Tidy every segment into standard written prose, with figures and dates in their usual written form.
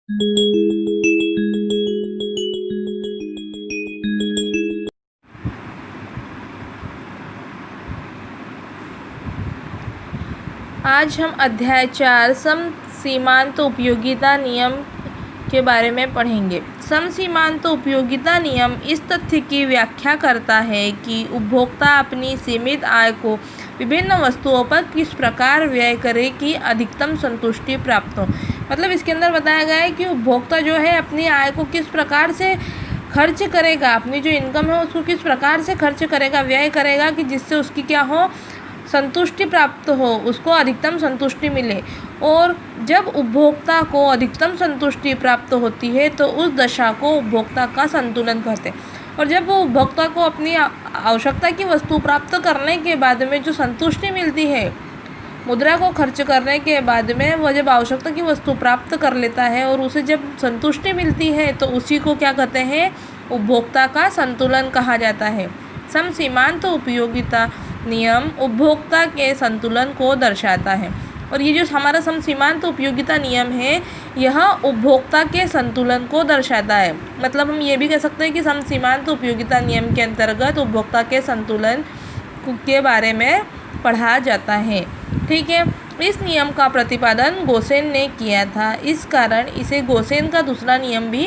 आज हम अध्याय 4 सम सीमांत उपयोगिता नियम के बारे में पढ़ेंगे। सम सीमांत उपयोगिता नियम इस तथ्य की व्याख्या करता है कि उपभोक्ता अपनी सीमित आय को विभिन्न वस्तुओं पर किस प्रकार व्यय करे कि अधिकतम संतुष्टि प्राप्त हो। मतलब इसके अंदर बताया गया है कि उपभोक्ता जो है अपनी आय को किस प्रकार से खर्च करेगा, अपनी जो इनकम है उसको किस प्रकार से खर्च करेगा, व्यय करेगा कि जिससे उसकी क्या हो, संतुष्टि प्राप्त हो, उसको अधिकतम संतुष्टि मिले। और जब उपभोक्ता को अधिकतम संतुष्टि प्राप्त होती है तो उस दशा को उपभोक्ता का संतुलन कहते हैं। और जब वो उपभोक्ता को अपनी आवश्यकता की वस्तु प्राप्त करने के बाद में जो संतुष्टि मिलती है, मुद्रा को खर्च करने के बाद में वह जब आवश्यकता की वस्तु प्राप्त कर लेता है और उसे जब संतुष्टि मिलती है तो उसी को क्या कहते हैं, उपभोक्ता का संतुलन कहा जाता है। सम सीमांत उपयोगिता नियम उपभोक्ता के संतुलन को दर्शाता है। और ये जो हमारा सम सीमांत उपयोगिता नियम है, यह उपभोक्ता के संतुलन को दर्शाता है। मतलब हम ये भी कह सकते हैं कि सम सीमांत उपयोगिता नियम के अंतर्गत उपभोक्ता के संतुलन के बारे में पढ़ा जाता है। ठीक है, इस नियम का प्रतिपादन गोसेन ने किया था, इस कारण इसे गोसेन का दूसरा नियम भी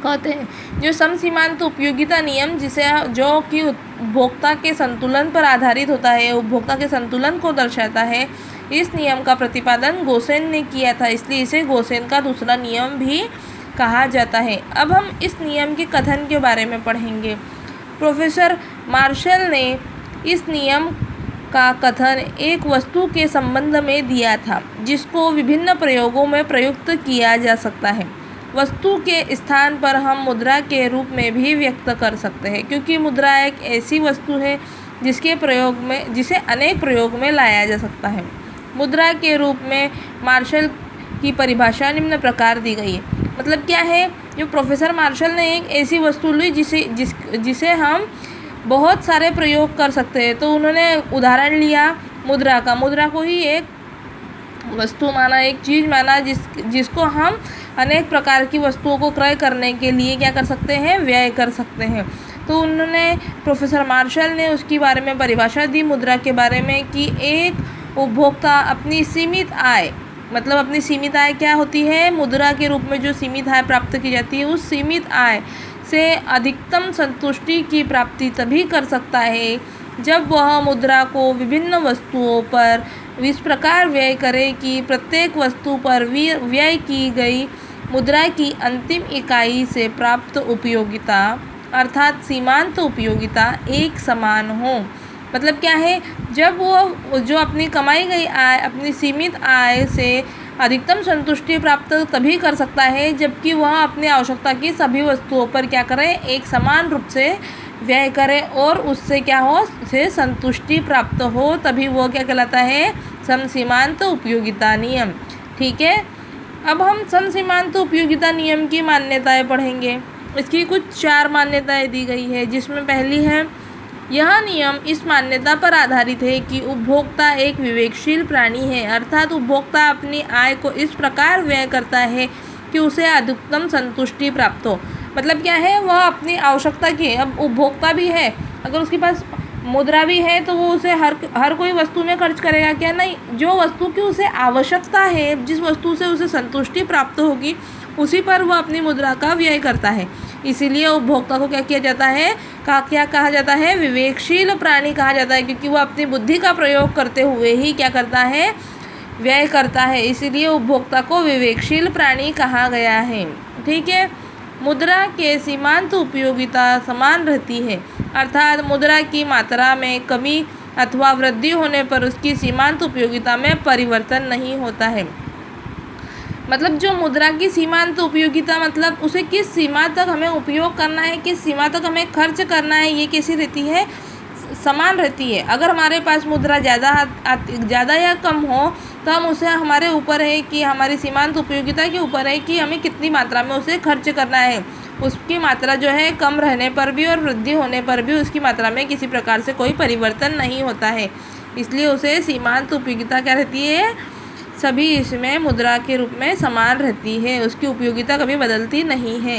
कहते हैं। जो सम सीमांत उपयोगिता नियम जो कि उपभोक्ता के संतुलन पर आधारित होता है, उपभोक्ता के संतुलन को दर्शाता है, इस नियम का प्रतिपादन गोसेन ने किया था, इसलिए इसे गोसेन का दूसरा नियम भी कहा जाता है। अब हम इस नियम के कथन के बारे में पढ़ेंगे। प्रोफेसर मार्शल ने इस नियम का कथन एक वस्तु के संबंध में दिया था जिसको विभिन्न प्रयोगों में प्रयुक्त किया जा सकता है। वस्तु के स्थान पर हम मुद्रा के रूप में भी व्यक्त कर सकते हैं, क्योंकि मुद्रा एक ऐसी वस्तु है जिसे अनेक प्रयोग में लाया जा सकता है। मुद्रा के रूप में मार्शल की परिभाषा निम्न प्रकार दी गई है। मतलब क्या है, जो प्रोफेसर मार्शल ने एक ऐसी वस्तु ली जिसे हम बहुत सारे प्रयोग कर सकते हैं, तो उन्होंने उदाहरण लिया मुद्रा का। मुद्रा को ही एक वस्तु माना, एक चीज़ माना जिसको हम अनेक प्रकार की वस्तुओं को क्रय करने के लिए क्या कर सकते हैं, व्यय कर सकते हैं। तो उन्होंने प्रोफेसर मार्शल ने उसके बारे में परिभाषा दी मुद्रा के बारे में कि एक उपभोक्ता अपनी सीमित आय, मतलब अपनी सीमित आय क्या होती है, मुद्रा के रूप में जो सीमित आय प्राप्त की जाती है, उस सीमित आय से अधिकतम संतुष्टि की प्राप्ति तभी कर सकता है जब वह मुद्रा को विभिन्न वस्तुओं पर इस प्रकार व्यय करे कि प्रत्येक वस्तु पर व्यय की गई मुद्रा की अंतिम इकाई से प्राप्त उपयोगिता अर्थात सीमांत उपयोगिता एक समान हो। मतलब क्या है, जब वो जो अपनी कमाई गई आय, अपनी सीमित आय से अधिकतम संतुष्टि प्राप्त तभी कर सकता है जबकि वह अपनी आवश्यकता की सभी वस्तुओं पर क्या करे, एक समान रूप से व्यय करे और उससे क्या हो, उसे संतुष्टि प्राप्त हो, तभी वो क्या कहलाता है, सम सीमांत उपयोगिता नियम। ठीक है, अब हम सम सीमांत उपयोगिता नियम की मान्यताएं पढ़ेंगे। इसकी कुछ 4 मान्यताएं दी गई है, जिसमें पहली है, यह नियम इस मान्यता पर आधारित है कि उपभोक्ता एक विवेकशील प्राणी है, अर्थात उपभोक्ता अपनी आय को इस प्रकार व्यय करता है कि उसे अधिकतम संतुष्टि प्राप्त हो। मतलब क्या है, वह अपनी आवश्यकता की, अब उपभोक्ता भी है, अगर उसके पास मुद्रा भी है तो वो उसे हर कोई वस्तु में खर्च करेगा क्या, नहीं, जो वस्तु की उसे आवश्यकता है, जिस वस्तु से उसे संतुष्टि प्राप्त होगी उसी पर वह अपनी मुद्रा का व्यय करता है। इसीलिए उपभोक्ता को क्या किया जाता है, क्या कहा जाता है, विवेकशील प्राणी कहा जाता है, क्योंकि वह अपनी बुद्धि का प्रयोग करते हुए ही क्या करता है, व्यय करता है। इसीलिए उपभोक्ता को विवेकशील प्राणी कहा गया है। ठीक है, मुद्रा के सीमांत उपयोगिता समान रहती है, अर्थात मुद्रा की मात्रा में कमी अथवा वृद्धि होने पर उसकी सीमांत उपयोगिता में परिवर्तन नहीं होता है। मतलब जो मुद्रा की सीमांत उपयोगिता, मतलब उसे किस सीमा तक हमें उपयोग करना है, किस सीमा तक हमें खर्च करना है, ये कैसी रहती है, समान रहती है। अगर हमारे पास मुद्रा ज़्यादा या कम हो तो हम उसे, हमारे ऊपर है कि हमारी सीमांत उपयोगिता के ऊपर है कि हमें कितनी मात्रा में उसे खर्च करना है। उसकी मात्रा जो है कम रहने पर भी और वृद्धि होने पर भी उसकी मात्रा में किसी प्रकार से कोई परिवर्तन नहीं होता है, इसलिए उसे सीमांत उपयोगिता क्या रहती है, सभी इसमें मुद्रा के रूप में समान रहती है, उसकी उपयोगिता कभी बदलती नहीं है।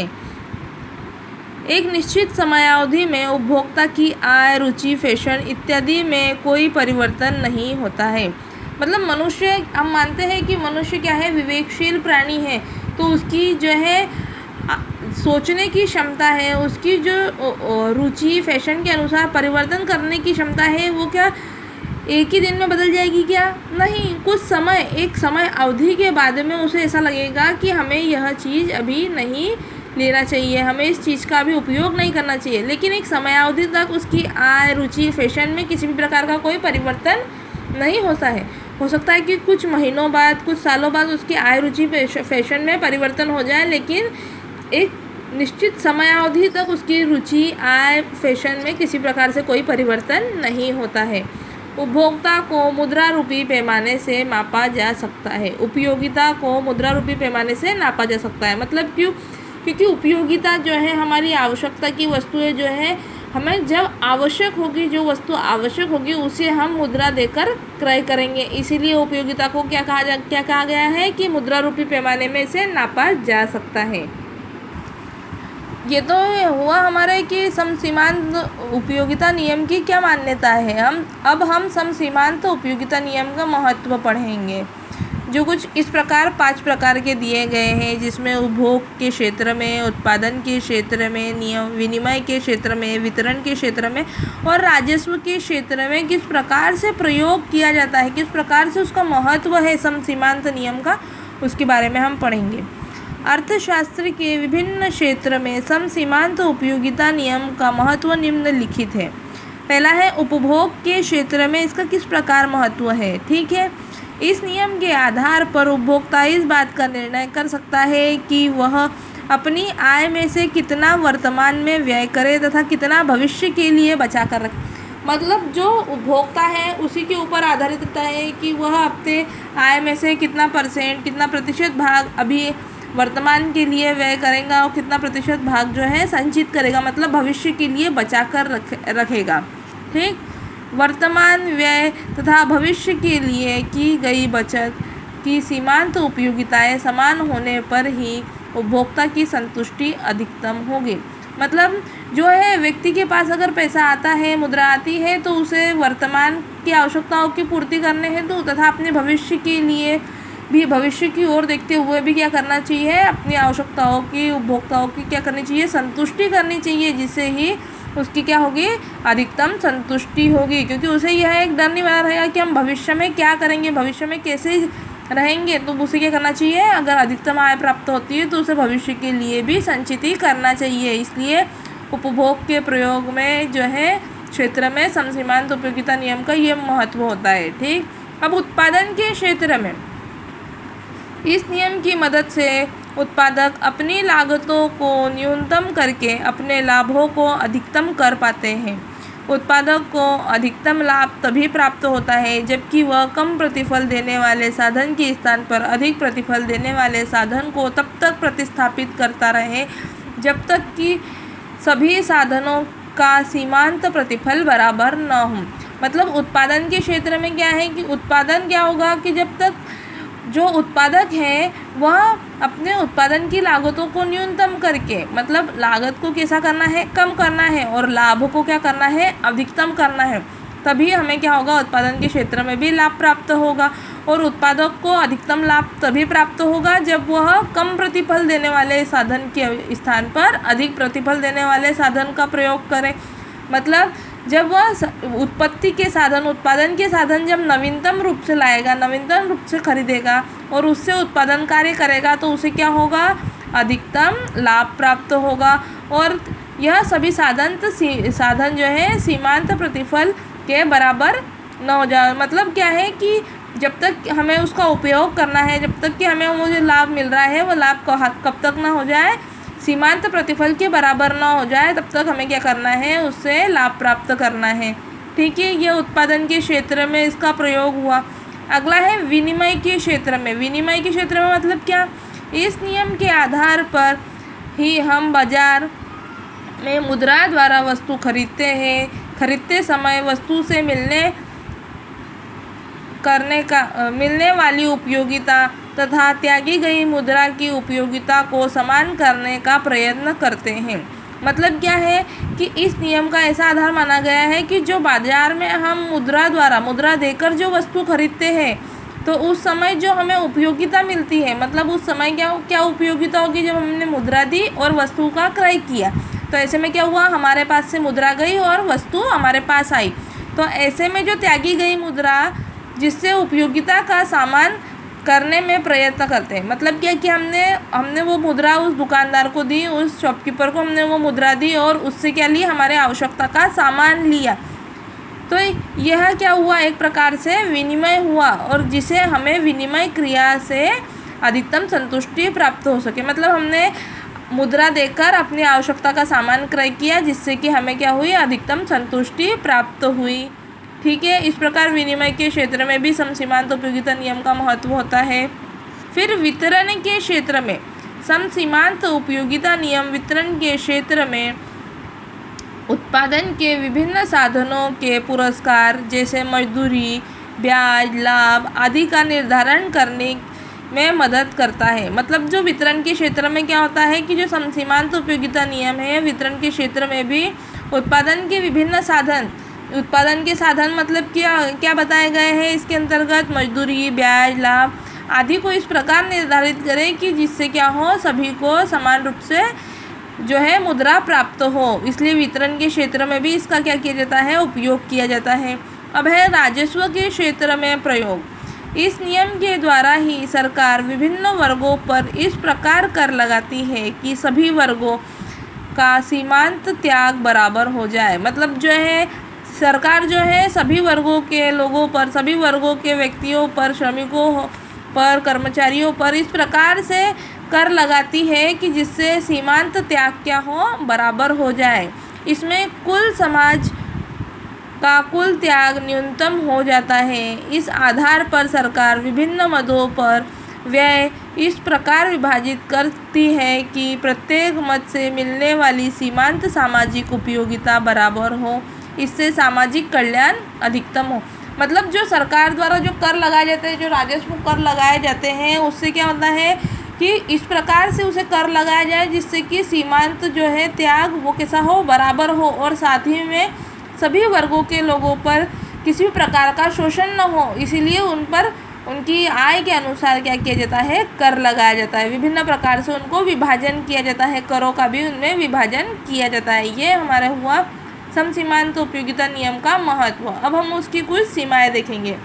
एक निश्चित समयावधि में उपभोक्ता की आय, रुचि, फैशन इत्यादि में कोई परिवर्तन नहीं होता है। मतलब मनुष्य, हम मानते हैं कि मनुष्य क्या है, विवेकशील प्राणी है, तो उसकी जो है सोचने की क्षमता है, उसकी जो रुचि फैशन के अनुसार परिवर्तन करने की क्षमता है, वो क्या एक ही दिन में बदल जाएगी क्या? नहीं, कुछ समय, एक समय अवधि के बाद में उसे ऐसा लगेगा कि हमें यह चीज़ अभी नहीं लेना चाहिए, हमें इस चीज़ का भी उपयोग नहीं करना चाहिए, लेकिन एक समयावधि तक उसकी आय, रुचि, फैशन में किसी भी प्रकार का कोई परिवर्तन नहीं होता है। हो सकता है कि कुछ महीनों बाद, कुछ सालों बाद उसकी आय, रुचि, फैशन में परिवर्तन हो जाए, लेकिन एक निश्चित समयावधि तक उसकी रुचि, आय, फैशन में किसी प्रकार से कोई परिवर्तन नहीं होता है। उपभोक्ता को मुद्रा रूपी पैमाने से मापा जा सकता है। उपयोगिता को मुद्रा रूपी पैमाने से नापा जा सकता है। मतलब क्यों? क्योंकि उपयोगिता जो है हमारी आवश्यकता की वस्तुएं जो है, हमें जब आवश्यक होगी, जो वस्तु आवश्यक होगी उसे हम मुद्रा देकर क्रय करेंगे। इसीलिए उपयोगिता को क्या कहा गया है कि मुद्रा रूपी पैमाने में इसे नापा जा सकता है। ये तो हुआ हमारे कि समसीमांत उपयोगिता नियम की क्या मान्यता है। हम समसीमांत उपयोगिता नियम का महत्व पढ़ेंगे, जो कुछ इस प्रकार 5 प्रकार के दिए गए हैं, जिसमें उपभोग के क्षेत्र में, उत्पादन के क्षेत्र में, नियम विनिमय के क्षेत्र में, वितरण के क्षेत्र में और राजस्व के क्षेत्र में किस प्रकार से प्रयोग किया जाता है, किस प्रकार से उसका महत्व है समसीमांत नियम का, उसके बारे में हम पढ़ेंगे। अर्थशास्त्र के विभिन्न क्षेत्र में समसीमांत उपयोगिता नियम का महत्व निम्नलिखित है। पहला है उपभोग के क्षेत्र में इसका किस प्रकार महत्व है। ठीक है, इस नियम के आधार पर उपभोक्ता इस बात का निर्णय कर सकता है कि वह अपनी आय में से कितना वर्तमान में व्यय करे तथा कितना भविष्य के लिए बचा कर रखे। मतलब जो उपभोक्ता है उसी के ऊपर आधारित रहता है कि वह अपने आय में से कितना प्रतिशत भाग अभी वर्तमान के लिए व्यय करेगा और कितना प्रतिशत भाग जो है संचित करेगा, मतलब भविष्य के लिए बचा कर रखेगा। ठीक, वर्तमान व्यय तथा भविष्य के लिए की गई बचत की सीमांत उपयोगिताएं समान होने पर ही उपभोक्ता की संतुष्टि अधिकतम होगी। मतलब जो है व्यक्ति के पास अगर पैसा आता है, मुद्रा आती है, तो उसे वर्तमान की आवश्यकताओं की पूर्ति करने हेतु तथा अपने भविष्य के लिए भी, भविष्य की ओर देखते हुए भी क्या करना चाहिए, अपनी आवश्यकताओं की, उपभोक्ताओं की क्या करनी चाहिए, संतुष्टि करनी चाहिए, जिससे ही उसकी क्या होगी, अधिकतम संतुष्टि होगी। क्योंकि उसे यह एक डर नहीं बना रहेगा कि हम भविष्य में क्या करेंगे, भविष्य में कैसे रहेंगे, तो उसे क्या करना चाहिए, अगर अधिकतम आय प्राप्त होती है तो उसे भविष्य के लिए भी संचित ही करना चाहिए। इसलिए उपभोग के प्रयोग में जो है क्षेत्र में समसीमांत उपयोगिता नियम का ये महत्व होता है। ठीक, अब उत्पादन के क्षेत्र में इस नियम की मदद से उत्पादक अपनी लागतों को न्यूनतम करके अपने लाभों को अधिकतम कर पाते हैं। उत्पादक को अधिकतम लाभ तभी प्राप्त होता है जबकि वह कम प्रतिफल देने वाले साधन के स्थान पर अधिक प्रतिफल देने वाले साधन को तब तक प्रतिस्थापित करता रहे जब तक कि सभी साधनों का सीमांत प्रतिफल बराबर न हो। मतलब उत्पादन के क्षेत्र में क्या है कि उत्पादन क्या होगा कि जब तक जो उत्पादक है वह अपने उत्पादन की लागतों को न्यूनतम करके, मतलब लागत को कैसा करना है, कम करना है, और लाभ को क्या करना है, अधिकतम करना है, तभी हमें क्या होगा, उत्पादन के क्षेत्र में भी लाभ प्राप्त होगा। और उत्पादक को अधिकतम लाभ तभी प्राप्त होगा जब वह कम प्रतिफल देने वाले साधन के स्थान पर अधिक प्रतिफल देने वाले साधन का प्रयोग करे। मतलब जब वह उत्पत्ति के साधन, उत्पादन के साधन जब नवीनतम रूप से लाएगा, नवीनतम रूप से खरीदेगा और उससे उत्पादन कार्य करेगा, तो उसे क्या होगा, अधिकतम लाभ प्राप्त होगा। और यह सभी साधन जो है सीमांत प्रतिफल के बराबर न हो जाए। मतलब क्या है कि जब तक हमें उसका उपयोग करना है, जब तक कि हमें वो जो लाभ मिल रहा है वो लाभ कब तक ना हो जाए, सीमांत प्रतिफल के बराबर ना हो जाए, तब तक हमें क्या करना है, उससे लाभ प्राप्त करना है। ठीक है, ये उत्पादन के क्षेत्र में इसका प्रयोग हुआ। अगला है विनिमय के क्षेत्र में। विनिमय के क्षेत्र में मतलब क्या, इस नियम के आधार पर ही हम बाजार में मुद्रा द्वारा वस्तु खरीदते हैं। खरीदते समय वस्तु से मिलने मिलने वाली उपयोगिता तथा त्यागी गई मुद्रा की उपयोगिता को समान करने का प्रयत्न करते हैं। मतलब क्या है कि इस नियम का ऐसा आधार माना गया है कि जो बाजार में हम मुद्रा देकर जो वस्तु खरीदते हैं, तो उस समय जो हमें उपयोगिता मिलती है, मतलब उस समय क्या उपयोगिता होगी, जब हमने मुद्रा दी और वस्तु का क्रय किया, तो ऐसे में क्या हुआ, हमारे पास से मुद्रा गई और वस्तु हमारे पास आई। तो ऐसे में जो त्यागी गई मुद्रा, जिससे उपयोगिता का सामान करने में प्रयत्न करते हैं। मतलब क्या कि हमने वो मुद्रा उस दुकानदार को दी, उस शॉपकीपर को हमने वो मुद्रा दी और उससे क्या लिया, हमारे आवश्यकता का सामान लिया। तो यह क्या हुआ, एक प्रकार से विनिमय हुआ, और जिसे हमें विनिमय क्रिया से अधिकतम संतुष्टि प्राप्त हो सके। मतलब हमने मुद्रा देकर अपनी आवश्यकता का सामान क्रय किया, जिससे कि हमें क्या हुई, अधिकतम संतुष्टि प्राप्त हुई। ठीक है, इस प्रकार विनिमय के क्षेत्र में भी समसीमांत उपयोगिता नियम का महत्व होता है। फिर वितरण के क्षेत्र में समसीमांत उपयोगिता नियम वितरण के क्षेत्र में उत्पादन के विभिन्न साधनों के पुरस्कार, जैसे मजदूरी, ब्याज, लाभ आदि का निर्धारण करने में मदद करता है। मतलब जो वितरण के क्षेत्र में क्या होता है कि जो समसीमांत उपयोगिता नियम है, वितरण के क्षेत्र में भी उत्पादन के विभिन्न साधन, उत्पादन के साधन मतलब क्या बताए गए हैं इसके अंतर्गत, मजदूरी, ब्याज, लाभ आदि को इस प्रकार निर्धारित करें कि जिससे क्या हो, सभी को समान रूप से जो है मुद्रा प्राप्त हो। इसलिए वितरण के क्षेत्र में भी इसका क्या किया जाता है, उपयोग किया जाता है। अब है राजस्व के क्षेत्र में प्रयोग। इस नियम के द्वारा ही सरकार विभिन्न वर्गों पर इस प्रकार कर लगाती है कि सभी वर्गों का सीमांत त्याग बराबर हो जाए। मतलब जो है सरकार जो है सभी वर्गों के लोगों पर, सभी वर्गों के व्यक्तियों पर, श्रमिकों पर, कर्मचारियों पर इस प्रकार से कर लगाती है कि जिससे सीमांत त्याग क्या हो, बराबर हो जाए। इसमें कुल समाज का कुल त्याग न्यूनतम हो जाता है। इस आधार पर सरकार विभिन्न मदों पर व्यय इस प्रकार विभाजित करती है कि प्रत्येक मद से मिलने वाली सीमांत सामाजिक उपयोगिता बराबर हो। इससे सामाजिक कल्याण अधिकतम हो। मतलब जो सरकार द्वारा जो कर लगाए जाते हैं, जो राजस्व कर लगाए जाते हैं, उससे क्या होता है कि इस प्रकार से उसे कर लगाया जाए जिससे कि सीमांत जो है त्याग वो कैसा हो, बराबर हो, और साथ ही में सभी वर्गों के लोगों पर किसी भी प्रकार का शोषण न हो। इसीलिए उन पर उनकी आय के अनुसार क्या किया जाता है, कर लगाया जाता है। विभिन्न प्रकार से उनको विभाजन किया जाता है, करों का भी उनमें विभाजन किया जाता है। ये हमारा हुआ समसीमांत उपयोगिता नियम का महत्व। अब हम उसकी कुछ सीमाएं देखेंगे।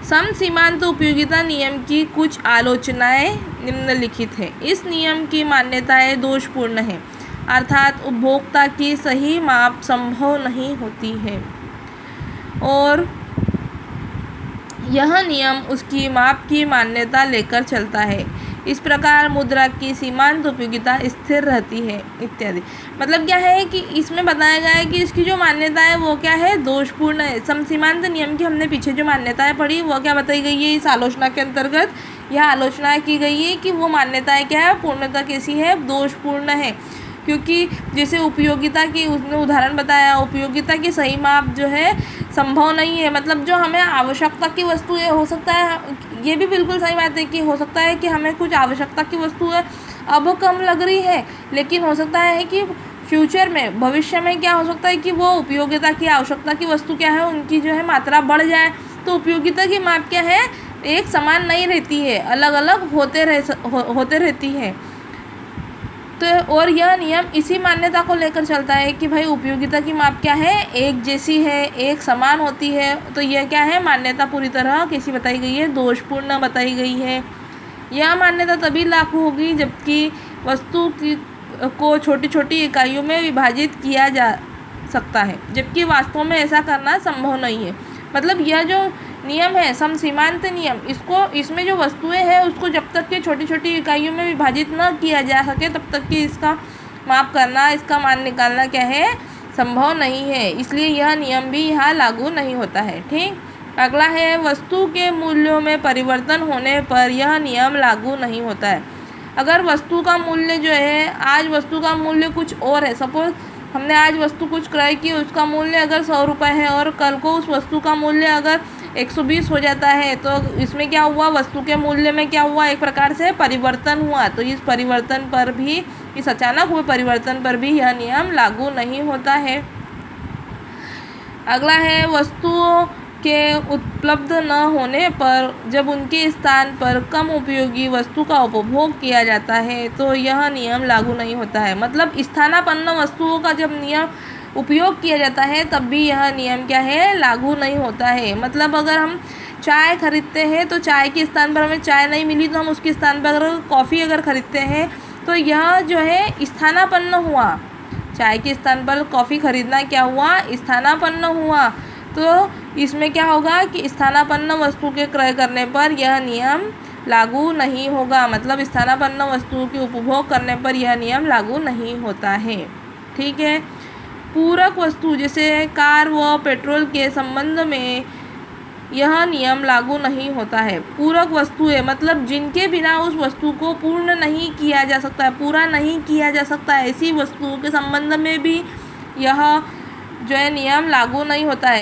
समसीमांत उपयोगिता नियम की कुछ आलोचनाएं निम्नलिखित हैं। इस नियम की मान्यताएं दोषपूर्ण है, अर्थात उपभोक्ता की सही माप संभव नहीं होती है और यह नियम उसकी माप की मान्यता लेकर चलता है। इस प्रकार मुद्रा की सीमांत उपयोगिता स्थिर रहती है इत्यादि। मतलब क्या है कि इसमें बताया गया है कि इसकी जो मान्यता है वो क्या है, दोषपूर्ण है। समसीमांत नियम की हमने पीछे जो मान्यताएं पढ़ी वो क्या बताई गई है, इस आलोचना के अंतर्गत यह आलोचना की गई है कि वो मान्यताएं क्या है, पूर्णतः कैसी है, दोषपूर्ण है। क्योंकि जैसे उपयोगिता की उसने उदाहरण बताया, उपयोगिता की सही माप जो है संभव नहीं है। मतलब जो हमें आवश्यकता की वस्तु है, हो सकता है ये भी बिल्कुल सही बात है कि हो सकता है कि हमें कुछ आवश्यकता की वस्तु है अब कम लग रही है, लेकिन हो सकता है कि फ्यूचर में, भविष्य में क्या हो सकता है कि वो उपयोगिता की, आवश्यकता की वस्तु क्या है, उनकी जो है मात्रा बढ़ जाए। तो उपयोगिता की माप क्या है, एक समान नहीं रहती है, अलग अलग होते रहती है। तो और यह नियम इसी मान्यता को लेकर चलता है कि भाई उपयोगिता की माप क्या है, एक जैसी है, एक समान होती है। तो यह क्या है, मान्यता पूरी तरह कैसी बताई गई है, दोषपूर्ण बताई गई है। यह मान्यता तभी लागू होगी जबकि वस्तु को छोटी छोटी इकाइयों में विभाजित किया जा सकता है, जबकि वास्तव में ऐसा करना संभव नहीं है। मतलब यह जो नियम है समसीमांत नियम, इसमें जो वस्तुएं हैं उसको जब तक कि छोटी छोटी इकाइयों में विभाजित न किया जा सके तब तक कि इसका माप करना, इसका मान निकालना क्या है, संभव नहीं है। इसलिए यह नियम भी यहाँ लागू नहीं होता है। ठीक, अगला है वस्तु के मूल्यों में परिवर्तन होने पर यह नियम लागू नहीं होता है। अगर वस्तु का मूल्य जो है, आज वस्तु का मूल्य कुछ और है, सपोज हमने आज वस्तु कुछ क्रय की, उसका मूल्य अगर 100 रुपये है और कल को उस वस्तु का मूल्य अगर 120 हो जाता है, तो इसमें क्या हुआ, वस्तु के मूल्य में क्या हुआ, एक प्रकार से परिवर्तन हुआ। तो इस परिवर्तन पर भी, इस अचानक हुए परिवर्तन पर भी यह नियम लागू नहीं होता है। अगला है, वस्तुओं के उपलब्ध न होने पर जब उनके स्थान पर कम उपयोगी वस्तु का उपभोग किया जाता है तो यह नियम लागू नहीं होता है। मतलब स्थानापन्न वस्तुओं का जब नियम उपयोग किया जाता है तब भी यह नियम क्या है, लागू नहीं होता है। मतलब अगर हम चाय खरीदते हैं तो चाय के स्थान पर हमें चाय नहीं मिली तो हम उसके स्थान पर अगर कॉफ़ी अगर खरीदते हैं तो यह जो है स्थानापन्न हुआ। चाय के स्थान पर कॉफ़ी खरीदना क्या हुआ, स्थानापन्न हुआ। तो इसमें क्या होगा कि स्थानापन्न वस्तु के क्रय करने पर यह नियम लागू नहीं होगा। मतलब स्थानापन्न वस्तु के उपभोग करने पर यह नियम लागू नहीं होता है। ठीक है। पूरक वस्तु जैसे कार व पेट्रोल के संबंध में यह नियम लागू नहीं होता है। पूरक वस्तुएं मतलब जिनके बिना उस वस्तु को पूर्ण नहीं किया जा सकता है, पूरा नहीं किया जा सकता है, ऐसी वस्तुओं के संबंध में भी यह जो है नियम लागू नहीं होता है।